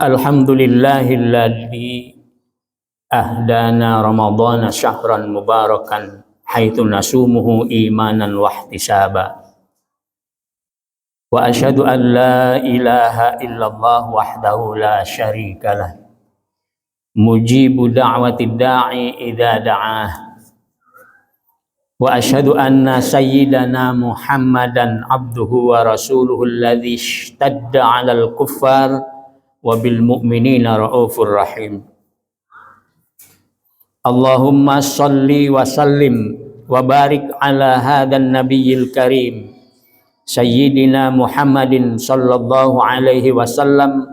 Alhamdulillahilladzi ahdana ramadhana syahran mubarakan haitsu nasumuhu imanan wa ihtisaba. Wa asyhadu an la ilaha illallah wahdahu la syarikalah. Mujibu da'watid da'i idza da'ah. Wa asyhadu anna sayyidana Muhammadan abduhu wa rasuluhu alladzi ishtadda 'alal kuffar wa bil mu'minina raufur rahim. Allahumma shalli wa sallim wa barik ala hadan nabiyil karim sayyidina Muhammadin sallallahu alaihi wasallam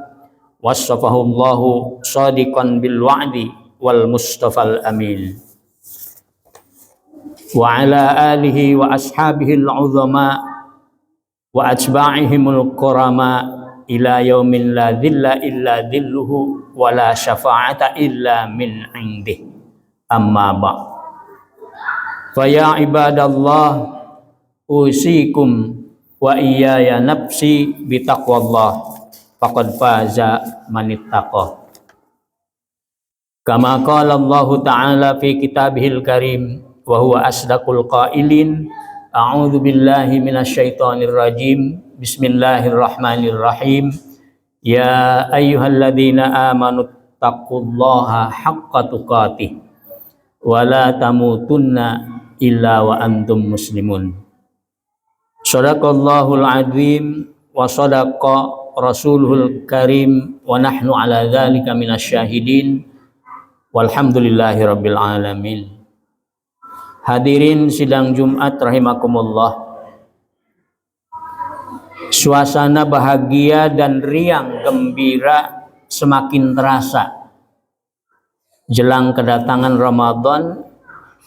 wassafahu Allahu shadiqan bil wa'di wal mustafal amin wa ala alihi wa ashabihi al-uzama wa atba'ihimul qurama ila yaumin la dhilla illa dhilluhu wa la syafa'ata illa min indih. Amma ba'. Fa ya ibadallah usikum wa iyaya nafsi bi taqwallah faqad faza man ittaqa. Kama qala Allah ta'ala fi kitabihil karim wa huwa asdaqul qailin. A'udzu billahi minasyaitonir rajim. Bismillahirrahmanirrahim. Ya ayyuhalladzina amanu taqullaha haqqa tuqatih wa la tamutunna illa wa antum muslimun. Shadaqallahul azim wa shadaqa rasuluhul karim wa nahnu ala dzalika minasyahidin walhamdulillahi rabbil alamin. Hadirin sidang Jumat rahimakumullah. Suasana bahagia dan riang gembira semakin terasa jelang kedatangan Ramadan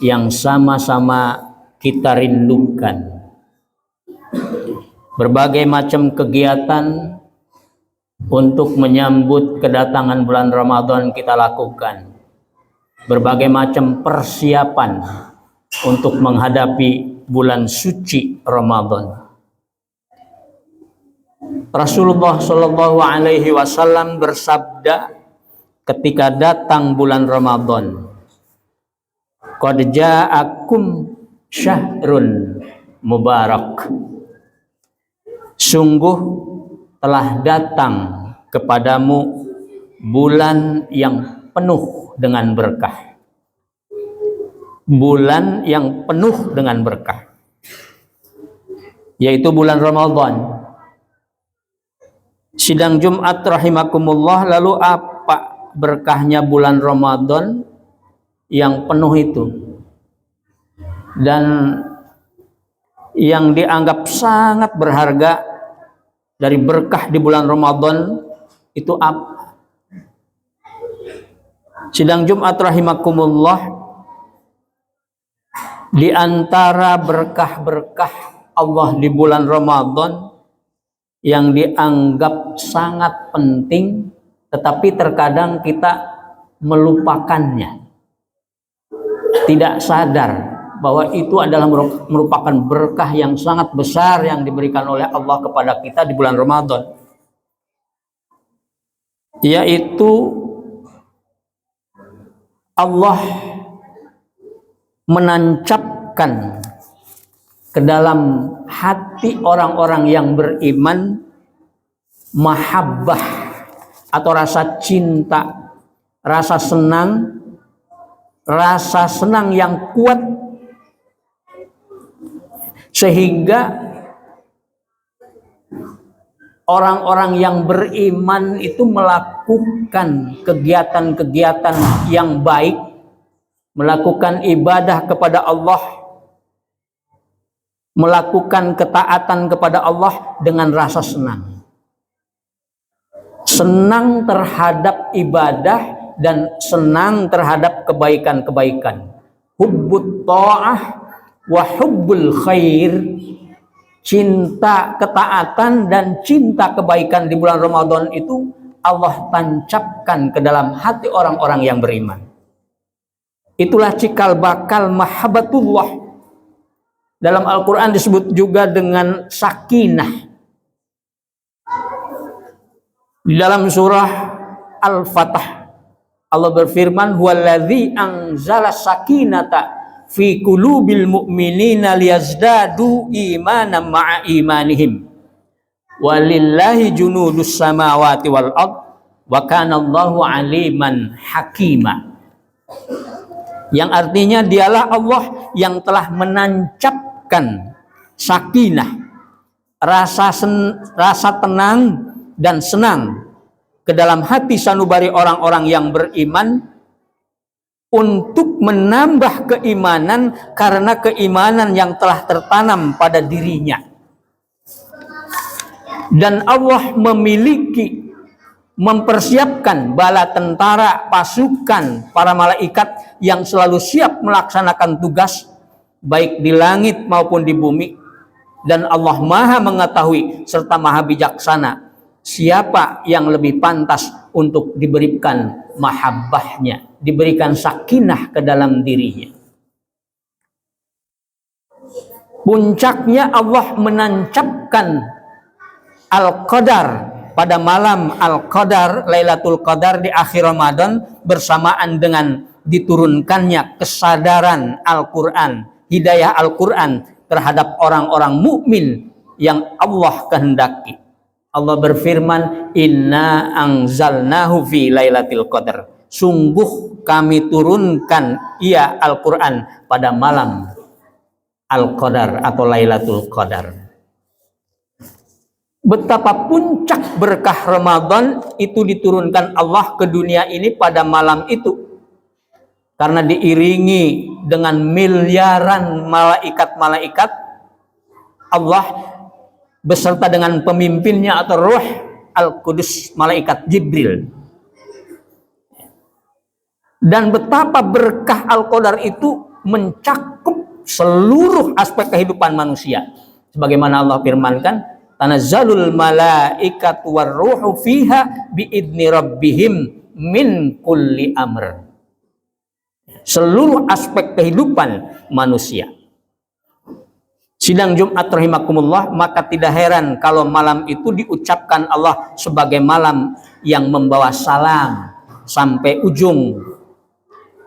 yang sama-sama kita rindukan. Berbagai macam kegiatan untuk menyambut kedatangan bulan Ramadan kita lakukan. Berbagai macam persiapan untuk menghadapi bulan suci Ramadan. Rasulullah Shallallahu Alaihi Wasallam bersabda ketika datang bulan Ramadan, qad ja'akum syahrun mubarak. Sungguh telah datang kepadamu bulan yang penuh dengan berkah. Bulan yang penuh dengan berkah, yaitu bulan Ramadan. Sidang Jumat rahimakumullah, lalu apa berkahnya bulan Ramadan yang penuh itu? Dan yang dianggap sangat berharga dari berkah di bulan Ramadan itu apa? Sidang Jumat rahimakumullah, di antara berkah-berkah Allah di bulan Ramadan yang dianggap sangat penting, tetapi terkadang kita melupakannya, tidak sadar bahwa itu adalah merupakan berkah yang sangat besar yang diberikan oleh Allah kepada kita di bulan Ramadan, yaitu Allah menancapkan ke dalam hati orang-orang yang beriman mahabbah atau rasa cinta, rasa senang yang kuat, sehingga orang-orang yang beriman itu melakukan kegiatan-kegiatan yang baik, melakukan ibadah kepada Allah, melakukan ketaatan kepada Allah dengan rasa senang. Senang terhadap ibadah dan senang terhadap kebaikan-kebaikan. Hubbut ta'ah wa hubbul khair. Cinta ketaatan dan cinta kebaikan di bulan Ramadan itu Allah tancapkan ke dalam hati orang-orang yang beriman. Itulah cikal bakal mahabbatullah, Dalam Al-Quran disebut juga dengan sakinah. Di dalam surah Al-Fatah Allah berfirman, huwallazi anzala sakinata fi qulubil mu'minina liyazdadu imanan ma'a imanihim walillahi junudus samawati wal ard wa kana Allahu aliman hakima. Yang artinya dialah Allah yang telah menancapkan sakinah, rasa tenang dan senang ke dalam hati sanubari orang-orang yang beriman untuk menambah keimanan karena keimanan yang telah tertanam pada dirinya. Dan Allah mempersiapkan bala tentara, pasukan, para malaikat yang selalu siap melaksanakan tugas baik di langit maupun di bumi. Dan Allah Maha mengetahui serta Maha bijaksana siapa yang lebih pantas untuk diberikan mahabbahnya, diberikan sakinah ke dalam dirinya. Puncaknya Allah menancapkan Al-Qadar pada malam Al-Qadar, Lailatul Qadar di akhir Ramadan, bersamaan dengan diturunkannya kesadaran Al-Quran, hidayah Al-Quran terhadap orang-orang mukmin yang Allah kehendaki. Allah berfirman, inna anzalnahu fi lailatul qadar. Sungguh kami turunkan ia Al-Quran pada malam Al-Qadar atau Lailatul Qadar. Betapa puncak berkah Ramadan itu diturunkan Allah ke dunia ini pada malam itu. Karena diiringi dengan miliaran malaikat-malaikat, Allah beserta dengan pemimpinnya atau Ruh Al-Qudus, malaikat Jibril. Dan betapa berkah Al-Qadar itu mencakup seluruh aspek kehidupan manusia. Sebagaimana Allah firmankan, tanazzalul malaikatu warruhu fiha biidni rabbihim min kulli amr. Seluruh aspek kehidupan manusia. Sidang Jumat rahimakumullah, maka tidak heran kalau malam itu diucapkan Allah sebagai malam yang membawa salam sampai ujung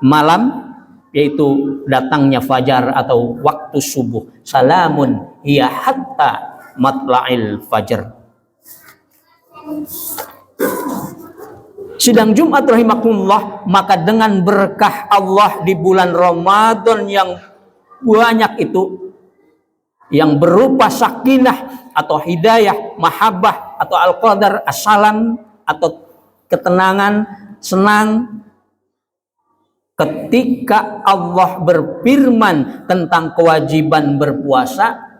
malam, yaitu datangnya fajar atau waktu subuh. Salamun hiya hatta matla'il fajr. Sidang Jumat rahimakumullah, maka dengan berkah Allah di bulan Ramadan yang banyak itu, yang berupa sakinah atau hidayah, mahabbah atau al-qadar, assalam atau ketenangan, senang, ketika Allah berfirman tentang kewajiban berpuasa,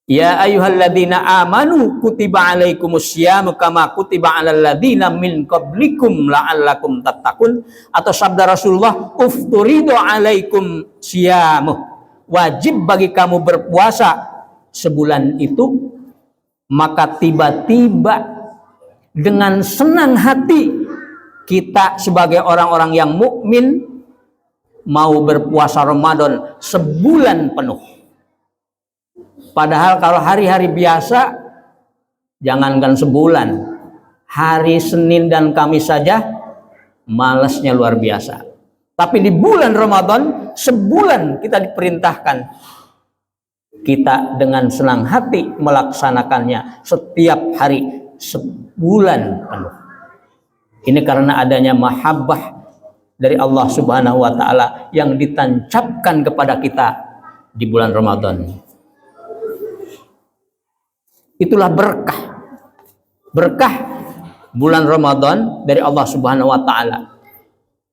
ya ayyuhalladzina amanu kutiba alaikumusyamu kama kutiba alal ladzina min qablikum la'allakum tattaqun, atau sabda Rasulullah, ufturidu alaikum syamu, wajib bagi kamu berpuasa sebulan itu. Maka tiba-tiba dengan senang hati kita sebagai orang-orang yang mukmin mau berpuasa Ramadan sebulan penuh. Padahal kalau hari-hari biasa, jangankan sebulan, hari Senin dan Kamis saja malasnya luar biasa. Tapi di bulan Ramadan, sebulan kita diperintahkan kita dengan senang hati melaksanakannya setiap hari sebulan penuh. Ini karena adanya mahabbah dari Allah Subhanahu wa Ta'ala yang ditancapkan kepada kita di bulan Ramadan. Itulah berkah bulan Ramadan dari Allah Subhanahu wa Ta'ala.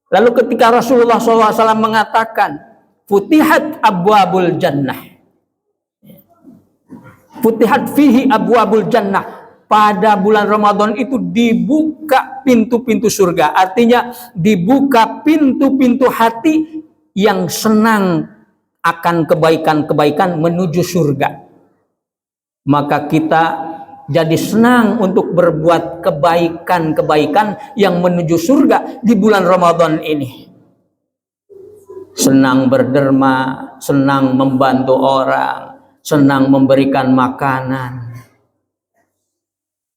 Lalu ketika Rasulullah SAW mengatakan, futihat abwabul jannah, futihat fihi abwabul jannah, pada bulan Ramadan itu dibuka pintu-pintu surga. Artinya dibuka pintu-pintu hati yang senang akan kebaikan-kebaikan menuju surga. Maka kita jadi senang untuk berbuat kebaikan-kebaikan yang menuju surga di bulan Ramadan ini. senang berderma, senang membantu orang, senang memberikan makanan.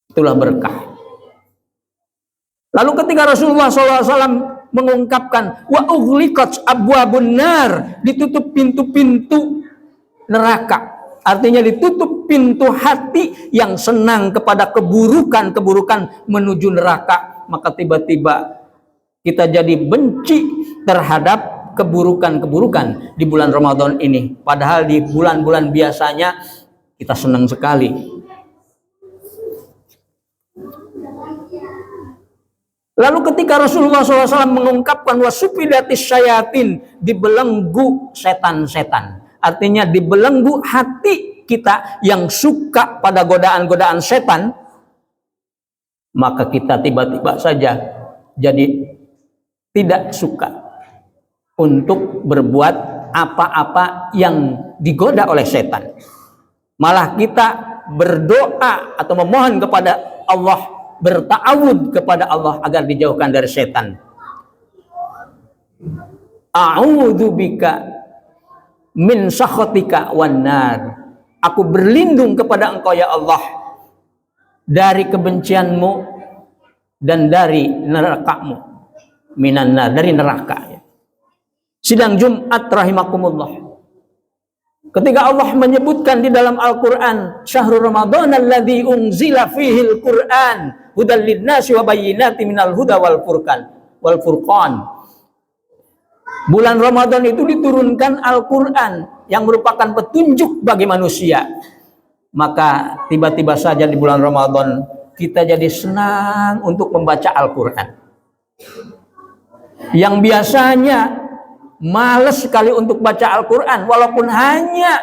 Itulah berkah. Lalu ketika Rasulullah SAW mengungkapkan wa ughliqat abwabun nar, ditutup pintu-pintu neraka, artinya ditutup pintu hati yang senang kepada keburukan-keburukan menuju neraka, maka tiba-tiba kita jadi benci terhadap keburukan-keburukan di bulan Ramadan ini. Padahal di bulan-bulan biasanya kita senang sekali. Lalu ketika Rasulullah SAW mengungkapkan wasufilatis syayatin, dibelenggu setan-setan, artinya dibelenggu hati kita yang suka pada godaan-godaan setan, maka kita tiba-tiba saja jadi tidak suka untuk berbuat apa-apa yang digoda oleh setan. Malah kita berdoa atau memohon kepada Allah, berta'awud kepada Allah agar dijauhkan dari setan. A'udzubika min sakhatika wan nar. Aku berlindung kepada Engkau ya Allah dari kebencianmu dan dari nerakamu. Minan nar, dari neraka. Sidang Jumat rahimakumullah. Ketika Allah menyebutkan di dalam Al-Quran, Syahrul Ramadan alladzi unzila fihil Quran hudal linnasi wa bayyinatin minal huda wal furqan. Bulan Ramadan itu diturunkan Al-Quran yang merupakan petunjuk bagi manusia. Maka tiba-tiba saja di bulan Ramadan kita jadi senang untuk membaca Al-Quran. Yang biasanya males sekali untuk baca Al-Quran, walaupun hanya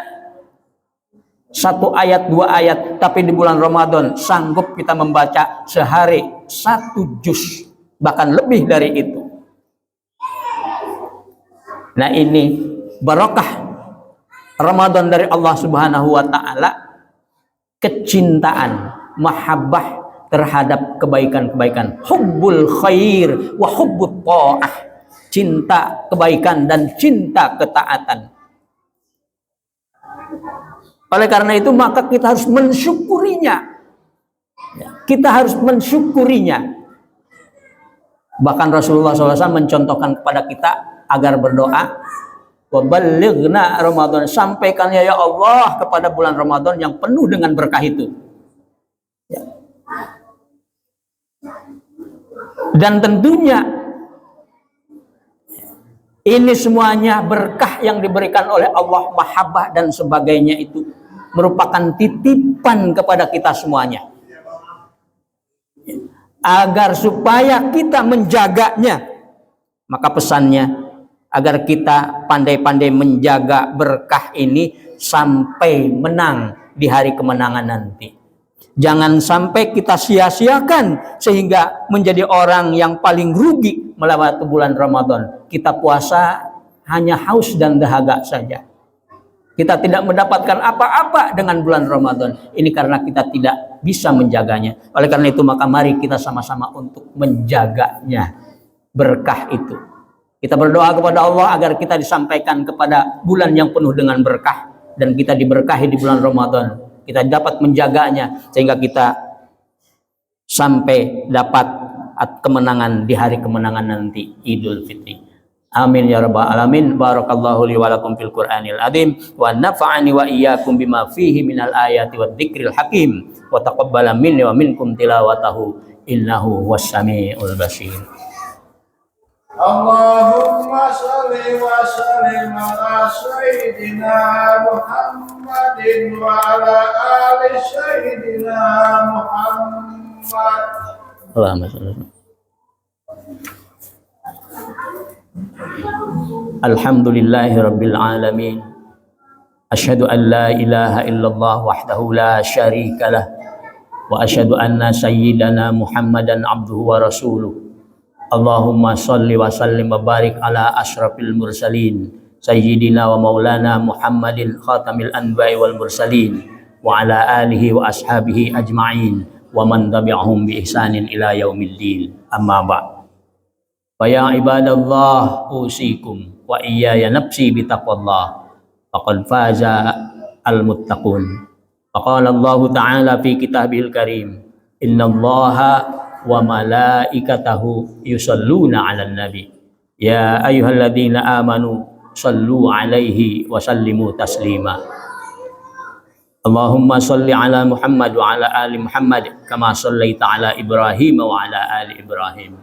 1 ayat 2 ayat, tapi di bulan Ramadan sanggup kita membaca sehari 1 juz, bahkan lebih dari itu. Nah, ini barakah Ramadan dari Allah Subhanahu wa Ta'ala, kecintaan, mahabbah terhadap kebaikan-kebaikan, hubbul khair wa hubbut ta'ah, cinta kebaikan dan cinta ketaatan. Oleh karena itu maka kita harus mensyukurinya. Kita harus mensyukurinya. Bahkan Rasulullah SAW mencontohkan kepada kita agar berdoa, wa ballighna Ramadan, sampaikan ya Allah kepada bulan Ramadan yang penuh dengan berkah itu. Dan tentunya ini semuanya berkah yang diberikan oleh Allah, mahabbah dan sebagainya itu merupakan titipan kepada kita semuanya. Agar supaya kita menjaganya, maka pesannya agar kita pandai-pandai menjaga berkah ini sampai menang di hari kemenangan nanti. Jangan sampai kita sia-siakan sehingga menjadi orang yang paling rugi melewati bulan Ramadan. Kita puasa hanya haus dan dahaga saja. Kita tidak mendapatkan apa-apa dengan bulan Ramadan. Ini karena kita tidak bisa menjaganya. Oleh karena itu maka mari kita sama-sama untuk menjaganya, berkah itu. Kita berdoa kepada Allah agar kita disampaikan kepada bulan yang penuh dengan berkah. Dan kita diberkahi di bulan Ramadan. Kita dapat menjaganya sehingga kita sampai dapat kemenangan di hari kemenangan nanti, Idul Fitri. Amin ya rabbal alamin. Barakallahu li wa lakum fil Qur'anil azim wa nafa'ani wa iyyakum bima fihi minal ayati wad dzikril hakim wa taqabbala minni wa minkum tilawatahu innahu was-sami'ul basir. Allahumma salli wa sallim ala sayyidina Muhammadin wa ala ali sayyidina Muhammad. Allahumma salli. Alhamdulillahi rabbil alamin. Asyhadu an la ilaha illallah wahdahu la syarika lah wa asyhadu anna sayyidana Muhammadan abduhu wa rasuluh. Allahumma salli wa sallim wa barik ala asyrafil mursalin sayyidina wa maulana Muhammadin khatamil anbiya'i wal mursalin wa ala alihi wa ashabihi ajma'in wa man tabi'ahum bi ihsanin ila yaumiddin. Amma ba'd. Fa ya ibadallah usikum wa iyaya nafsi bitaqwallah faqad faza al-muttaqun. Faqala Allah Ta'ala fi kitabihil karim, innallaha wa malaikatahu yusalluna 'alan nabi ya ayyuhalladzina amanu sallu 'alaihi wa sallimu taslima. Allahumma salli ala Muhammad wa ala ali Muhammad kama sallaita ala Ibrahim wa ala ali Ibrahim.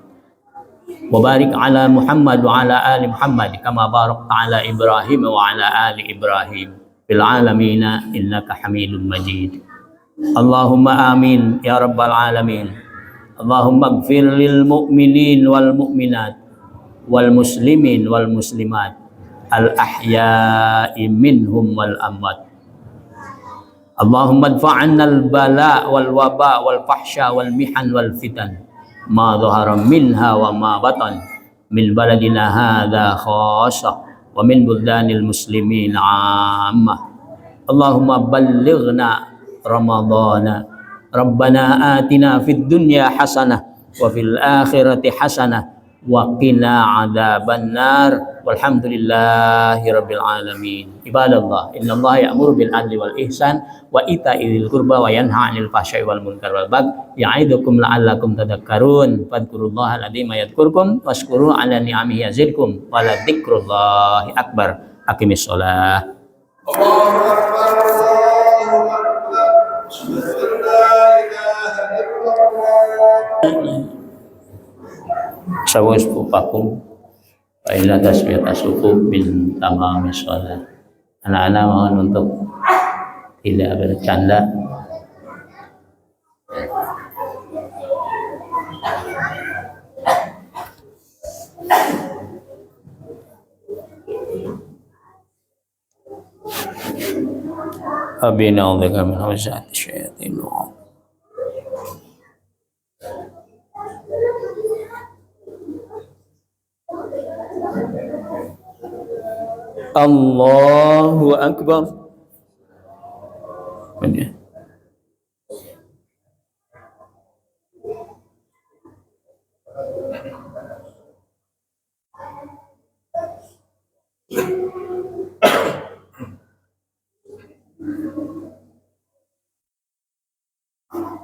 Wa barik ala Muhammad wa ala ali Muhammad kama barakta ala Ibrahim wa ala ali Ibrahim fil alamin innaka Hamidum Majid. Allahumma amin ya rabbal alamin. Allahumma ighfir lil mu'minin wal mu'minat wal muslimin wal muslimat al ahya'i minhum wal amwat. Allahumma adfa'anna al-bala wal waba wal fahsya wal mihan wal fitan ma dhahara minha wa ma batan min baladina hadha khassa wa min buldanil muslimin 'ammah. Allahumma ballighna ramadhana rabbana atina fid dunya hasanah wa fil akhirati hasanah wa qina adzabannar walhamdulillahi rabbil alamin. Ibadallah, innallaha ya'muru bil adli wal ihsan wa ita'i dzil qurba wa yanha 'anil fahsya'i wal munkar wal baghi ya'idukum la'allakum tadhakkarun. Fadhkurullaha al-'azima yadhkurkum washkuru 'ala ni'amihi yazidkum wa la dzikrullahi akbar. Aqimis shalah. Allahu akbar, Allahu akbar. Asyhadu an la ilaha illallah. Sawus pupakum wa ila tasbihata suku bin tamami sholat. Anak-anak mohon untuk tidak bercanda. Abina'udzika min hamazati syayatin. Allahu Akbar.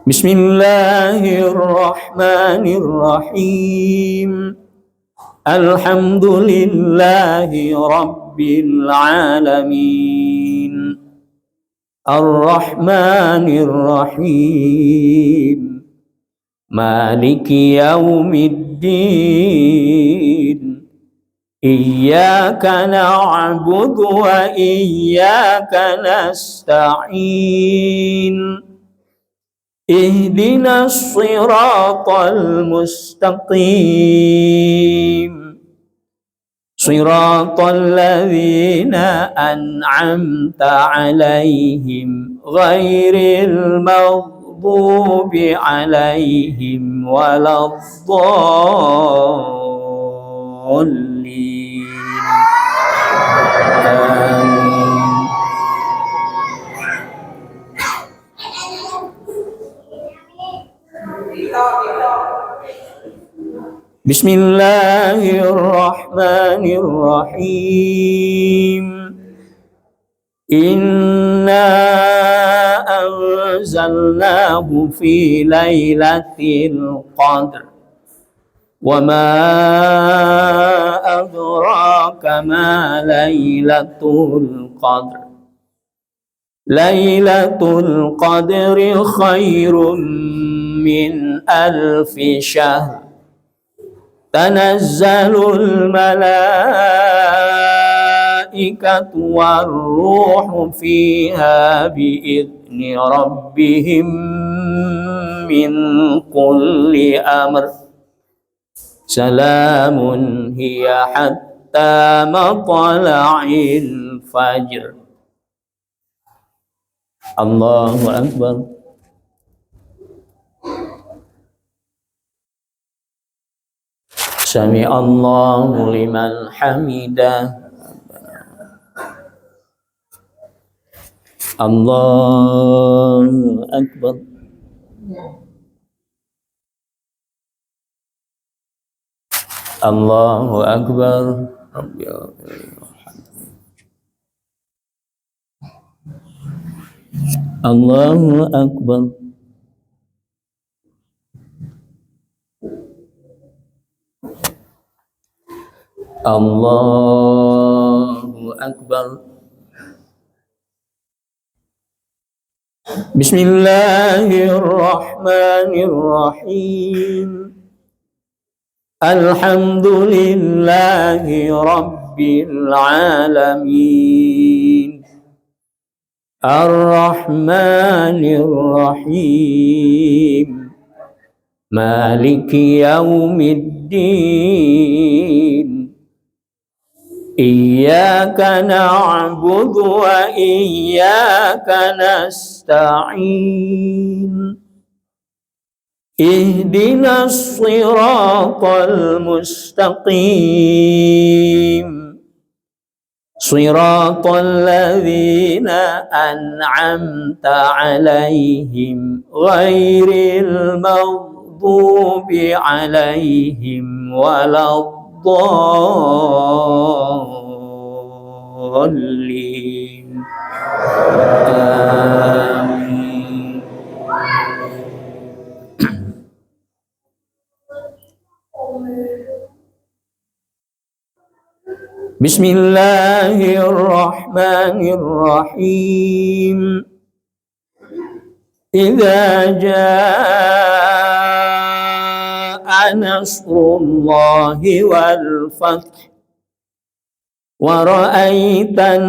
Bismillahirrahmanirrahim. Alhamdulillahi rabbil alamin. Ar-Rahmanir Rahim. Maliki yaumiddin. Iyyaka na'budu wa iyyaka nasta'in. Ihdinas siratal mustaqim. Siratal ladzina an'amta 'alaihim ghairil maghdubi 'alaihim waladdallin. Amin. Bismillahirrahmanirrahim. Inna anzalnahu fi lailatul qadr. Wa ma adraka ma lailatul qadr. Lailatul qadri khairum min alfi syahr. Tanazzalul malaikatu war-ruhu fiha bi'izni rabbihim min kulli amr. Salamun hiya hatta matla'il fajr. Allahu Akbar. Sami Allahu liman hamidah. Allahu Akbar. Allahu Akbar. Rabbi ighfirli warhamni. Allahu Akbar. Allahu Akbar. Bismillahirrahmanirrahim. Alhamdulillahi Rabbil Alamin. Ar-Rahmanir Rahim. Maliki Yaumiddin. Iyyaka na'budu wa iyyaka nasta'in. Ihdinas siratal mustaqim. Siratal ladzina an'amta 'alaihim ghairil maghdubi 'alaihim waladdallin. Amin. Bismillahirrahmanirrahim. Idza jaa nasrullahi wal fath wa ra'aitan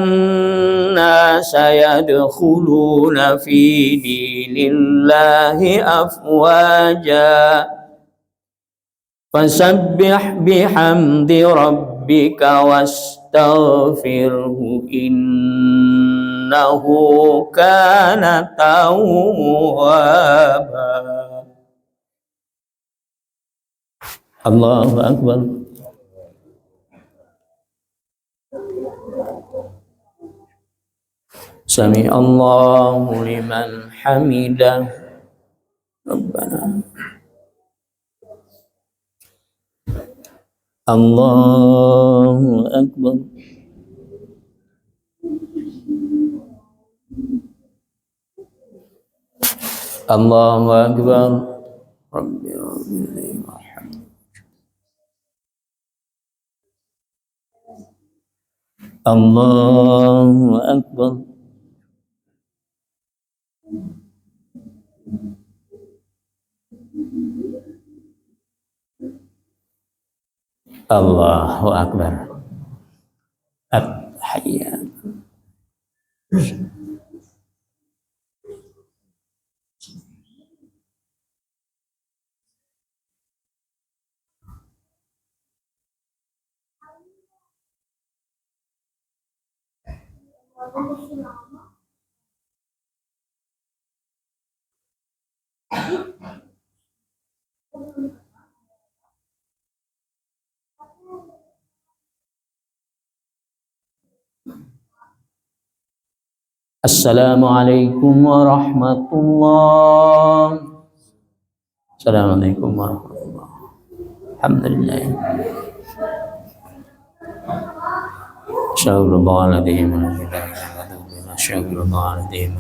nasa yadkhuluna fi dinillahi afwaja. Fasabbih bihamdi rabbika wastaghfirhu innahu kana tawwaba. Allahu Akbar. Sami Allahu liman hamidah. Rabbana. Allahu Akbar. Allahu Akbar. Rabbi ighfirli warhamni. Allahu Akbar. Allahu Akbar. At-tahiyyat. Assalamualaikum warahmatullahi. Assalamualaikum warahmatullahi. Alhamdulillah. Syaurullahaladzim. Syaurullahaladzim.